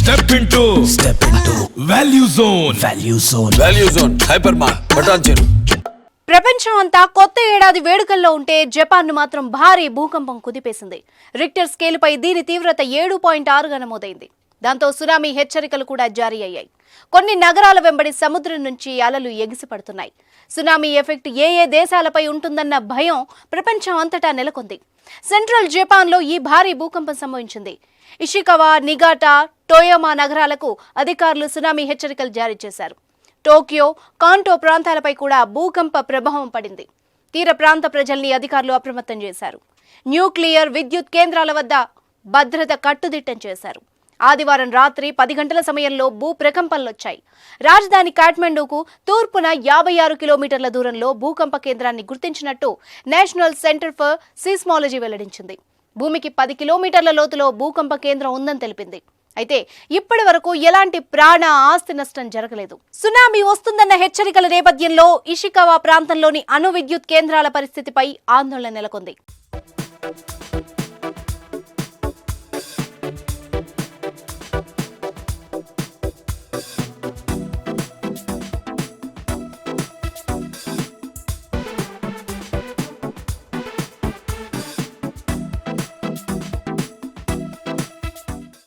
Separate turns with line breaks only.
Step into Value Zone.
Hyper మార్ బటాన్ చెరు.
ప్రపంచం అంతా కొత్త ఏడాది వేడుకల్లో ఉంటే జపాన్ ను మాత్రం భారీ భూకంపం కుదిపేసింది. రిక్టర్ స్కేలుపై దీని తీవ్రత 7.6గా నమోదైంది. దాంతో సునామీ హెచ్చరికలు కూడా జారీ అయ్యాయి. కొన్ని నగరాల వెంబడి సముద్రం నుంచి అలలు ఎగిసిపడుతున్నాయి. సునామీ ఎఫెక్ట్ ఏ దేశాలపై ఉంటుందన్న భయం ప్రపంచం అంతటా నెలకొంది. సెంట్రల్ జపాన్లో ఈ భారీ భూకంపం సంభవించింది. ఇషికవా, నిగాటా, టోయోమా నగరాలకు అధికారులు సునామీ హెచ్చరికలు జారీ చేశారు. టోక్యో, కాంటో ప్రాంతాలపై కూడా భూకంప ప్రభావం పడింది. తీర ప్రాంత ప్రజల్ని అధికారులు అప్రమత్తం చేశారు. న్యూక్లియర్ విద్యుత్ కేంద్రాల వద్ద భద్రత కట్టుదిట్టం చేశారు. ఆదివారం రాత్రి 10 గంటల సమయంలో భూ ప్రకంపనలొచ్చాయి. రాజధాని కాఠ్మండూకు తూర్పున 56 కిలోమీటర్ల దూరంలో భూకంప కేంద్రాన్ని గుర్తించినట్టు నేషనల్ సెంటర్ ఫర్ సీస్మాలజీ వెల్లడించింది. భూమికి 10 కిలోమీటర్ల లోతులో భూకంప కేంద్రం ఉందని తెలిపింది. అయితే ఇప్పటి వరకు ఎలాంటి ప్రాణ ఆస్తి నష్టం జరగలేదు. సునామీ వస్తుందన్న హెచ్చరికల నేపథ్యంలో ఇషికవా ప్రాంతంలోని అణు విద్యుత్ కేంద్రాల పరిస్థితిపై ఆందోళన నెలకొంది.